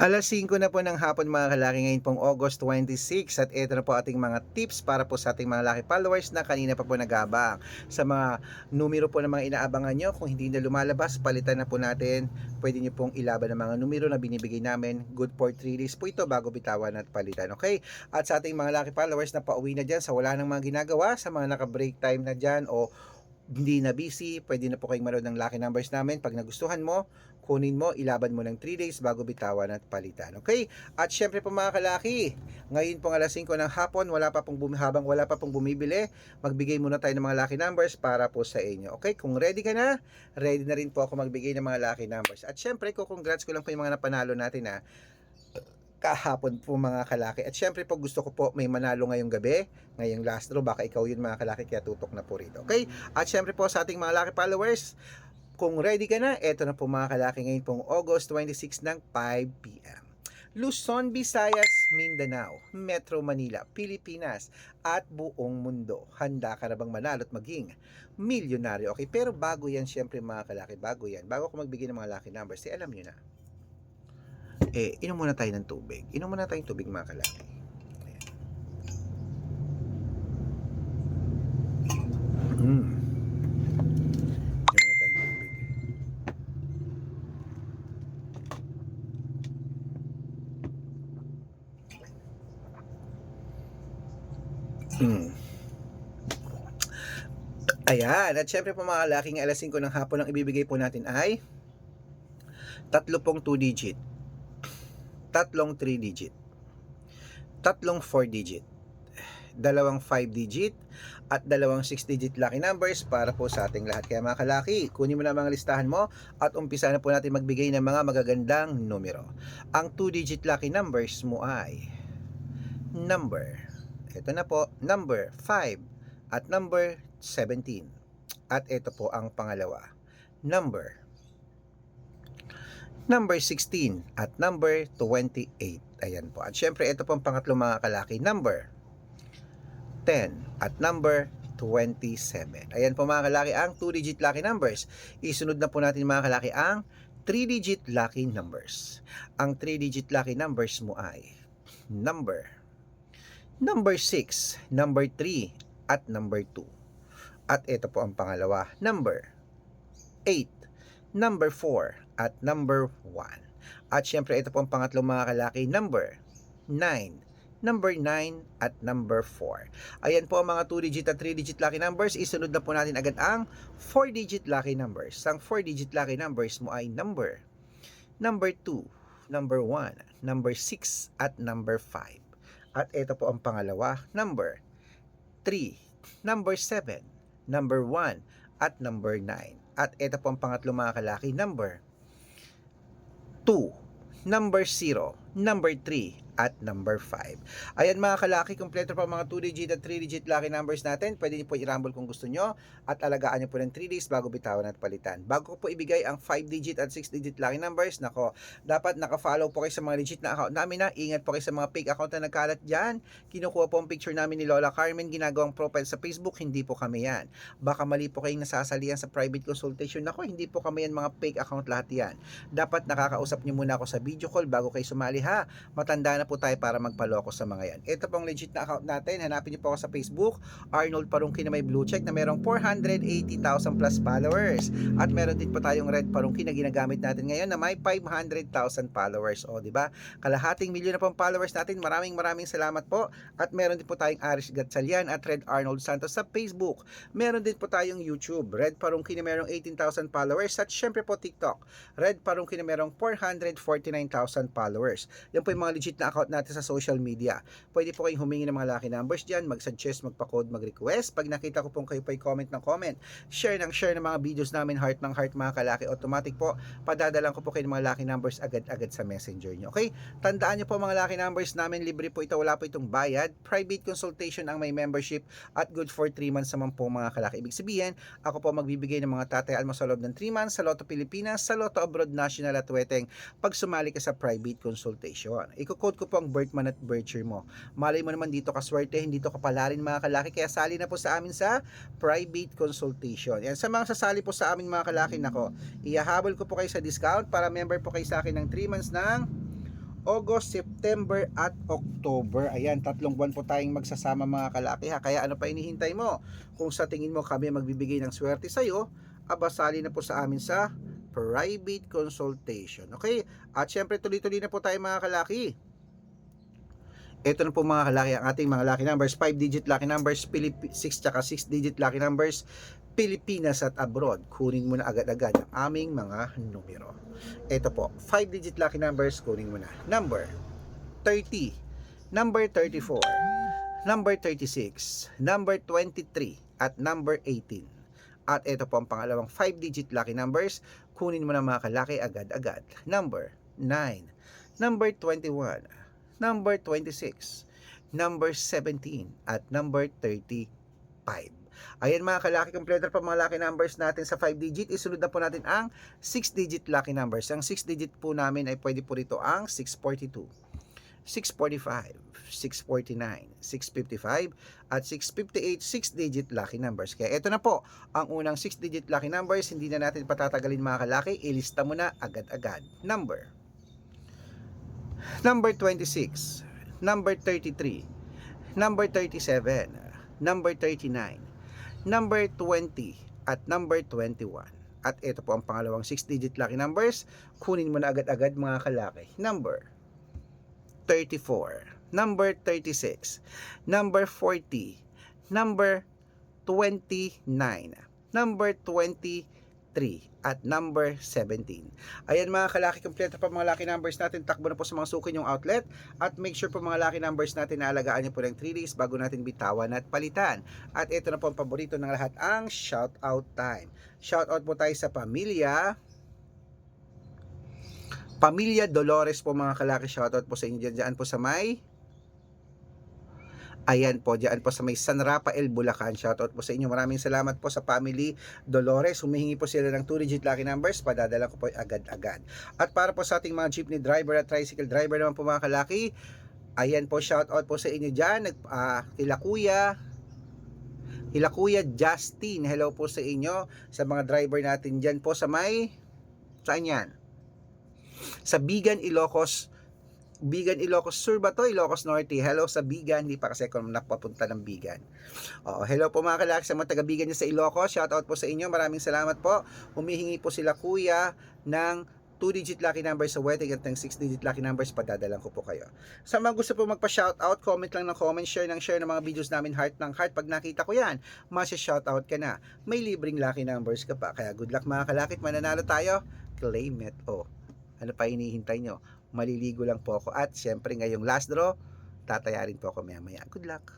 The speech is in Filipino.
5:00 na po ng hapon mga kalaki, ngayon pong August 26, at ito na po ating mga tips para po sa ating mga laki followers na kanina pa po nag-aabang. Sa mga numero po ng mga inaabangan nyo, kung hindi na lumalabas, palitan na po natin. Pwede nyo pong ilaban ng mga numero na binibigay namin. Good for 3 days po ito bago bitawan at palitan. Okay? At sa ating mga laki followers na pauwi na dyan sa wala ng mga ginagawa, sa mga naka-break time na dyan o hindi na busy, pwede na po kayong manood ng lucky numbers namin. Pag nagustuhan mo, kunin mo, ilaban mo ng 3 days bago bitawan at palitan. Okay? At syempre po mga kalaki, ngayon pong alas 5 ng hapon, habang wala pa pong bumibili, magbigay muna tayo ng mga lucky numbers para po sa inyo. Okay? Kung ready ka na, ready na rin po ako magbigay ng mga lucky numbers. At syempre, congrats ko lang po yung mga napanalo natin kahapon po mga kalaki. At syempre po gusto ko po may manalo ngayong gabi, ngayong last draw, baka ikaw yun mga kalaki, kaya tutok na po rito. Okay? At syempre po sa ating mga lucky followers, kung ready ka na, eto na po mga kalaki, ngayon pong August 26 ng 5 p.m. Luzon, Visayas, Mindanao, Metro Manila, Pilipinas, at buong mundo. Handa ka na bang manalo at maging milyonaryo? Okay, pero bago yan, syempre mga kalaki, bago ko magbigay ng mga lucky numbers, alam nyo na, inom muna tayo ng tubig. Inom muna tayong tubig mga kalaki. Inom muna tayong tubig. Ayan, at syempre po mga kalaki, alas 5 ng hapon ang ibibigay po natin ay tatlo pong 2 digit, tatlong 3 digit, tatlong 4 digit, dalawang 5 digit, at dalawang 6 digit lucky numbers para po sa ating lahat. Kaya mga kalaki, kunin mo na mga listahan mo at umpisa na po natin magbigay ng mga magagandang numero. Ang 2 digit lucky numbers mo ay ito na po, number 5 at number 17. At ito po ang pangalawa, number 16 at number 28. Ayan po. At syempre ito po ang pangatlong mga kalaki, number 10 at number 27. Ayan po mga kalaki ang 2-digit lucky numbers. Isunod na po natin mga kalaki ang 3-digit lucky numbers. Ang 3-digit lucky numbers mo ay number 6, number 3, at number 2. At ito po ang pangalawa, number 8, number 4, at number 1. At syempre ito po ang pangatlong mga kalaki, number 9, number 9, at number 4. Ayan po ang mga 2-digit at 3-digit lucky numbers. Isunod na po natin agad ang 4-digit lucky numbers. Ang 4-digit lucky numbers mo ay number 2, number 1, number 6, at number 5. At ito po ang pangalawa, number 3, number 7, number 1, at number 9. At ito po ang pangatlong mga kalaki, number 2, number 0, number 3, at number 5. Ayan mga kalaki, kompleto pa mga 2-digit at 3-digit lucky numbers natin. Pwede niyo po i-rumble kung gusto nyo at alagaan niyo po ng 3 days bago bitawan at palitan. Bago ko po ibigay ang 5-digit at 6-digit lucky numbers, nako, dapat naka-follow po kayo sa mga legit na account namin na. Ingat po kayo sa mga fake account na nagkalat dyan. Kinukuha po ang picture namin ni Lola Carmen, ginagawang profile sa Facebook, hindi po kami yan. Baka mali po kayong nasasalihan sa private consultation. Nako, hindi po kami yan, mga fake account lahat yan. Dapat nakakausap niyo muna ako sa video call bago kayo sumali ha. Matanda na po tayo para magpaloko sa mga yan. Ito pong legit na account natin. Hanapin niyo po ako sa Facebook, Arnold Parungki na may blue check na merong 480,000 plus followers. At meron din po tayong red Parungki na ginagamit natin ngayon na may 500,000 followers. O, di ba? Kalahating milyon na pong followers natin. Maraming salamat po. At meron din po tayong Aris Gatsalian at Red Arnold Santos sa Facebook. Meron din po tayong YouTube, Red Parungki na merong 18,000 followers. At syempre po TikTok, Red Parungki na merong 449,000 followers. Yan po yung mga legit na account natin sa social media. Pwede po kayong humingi ng mga lucky numbers dyan, mag-suggest, magpa-code, mag-request. Pag nakita ko pong kayo po ay comment ng comment, share ng mga videos namin, heart ng heart mga kalaki, automatic po, padadalang ko po kayo ng mga lucky numbers agad-agad sa messenger nyo. Okay? Tandaan nyo po mga lucky numbers namin, libre po ito, wala po itong bayad. Private consultation ang may membership at good for 3 months naman po mga kalaki. Ibig sabihin, ako po magbibigay ng mga tatayaan mo sa loob ng 3 months sa Lotto Pilipinas, sa Lotto Abroad National at Weteng pag sumali ka sa private consultation. Iko-code ko po ang birth month at birth year mo. Malay mo naman dito ka swerte, hindi to kapalarin mga kalaki, kaya sali na po sa amin sa private consultation. Yan, sa mga sasali po sa amin mga kalaki, nako, ihahabol ko po kayo sa discount para member po kayo sa akin ng 3 months ng August, September at October. Ayan, 3 buwan po tayong magsasama mga kalaki ha. Kaya ano pa hinihintay mo? Kung sa tingin mo kami magbibigay ng swerte sa'yo, abasali na po sa amin sa private consultation. Okay? At syempre tuloy-tuloy na po tayo mga kalaki. Ito na po mga kalaki ang ating mga lucky numbers, 5-digit lucky numbers, 6 tsaka 6-digit lucky numbers, Pilipinas at abroad. Kunin mo na agad-agad ang aming mga numero. Ito po, 5-digit lucky numbers, kunin mo na. Number 30, number 34, number 36, number 23, at number 18. At ito po ang pangalawang 5-digit lucky numbers, kunin mo na mga kalaki agad-agad. Number 9, number 21, number 26, number 17, at number 35. Ayan mga kalaki, kompleto pa mga lucky numbers natin sa 5-digit. Isunod na po natin ang 6-digit lucky numbers. Ang 6-digit po namin ay pwede po rito ang 642, 645, 649, 655, at 658 6-digit lucky numbers. Kaya ito na po ang unang 6-digit lucky numbers. Hindi na natin patatagalin mga kalaki. Ilista mo na agad-agad. Number 26, number 33, number 37, number 39, number 20, at number 21. At ito po ang pangalawang 6-digit lucky numbers. Kunin mo na agad-agad mga kalaki. Number 34, number 36, number 40, number 29, number 23, at number 17. Ayan mga kalaki, kompleto pa mga lucky numbers natin. Takbo na po sa mga suki yung outlet. At make sure po mga lucky numbers natin na alagaan nyo po ng 3 days bago natin bitawan at palitan. At ito na po ang paborito ng lahat, ang shout out time. Shout out po tayo sa Pamilya Dolores po mga kalaki. Shout out po sa inyo dyan po sa may ayan po, dyan po sa may San Rafael, Bulacan. Shoutout po sa inyo. Maraming salamat po sa Family Dolores. Humihingi po sila ng 2-digit lucky numbers. Padadala ko po agad-agad. At para po sa ating mga jeepney driver at tricycle driver naman po mga kalaki, ayan po, shoutout po sa inyo dyan. Kila Kuya Justin. Hello po sa inyo. Sa mga driver natin dyan po sa may, saan yan? Sa Bigan, Ilocos Sur ba to? Ilocos Norte. Hello sa Bigan. Hindi pa kasi ako napapunta ng Bigan. Hello po mga kalaki sa mga taga Bigan niya sa Ilocos. Shout out po sa inyo. Maraming salamat po. Humihingi po sila kuya ng 2-digit lucky numbers sa wedding at ng 6-digit lucky numbers. Padadalan ko po kayo. Sa mga gusto po magpa-shoutout, comment lang ng comment, share ng mga videos namin, heart ng heart. Pag nakita ko yan, masya-shoutout ka na. May libreng lucky numbers ka pa. Kaya good luck mga kalakit. Mananalo tayo. Claim it. Ano pa hinihintay nyo? Maliligo lang po ako. At syempre ngayong last draw, tatayarin po ako maya-maya. Good luck!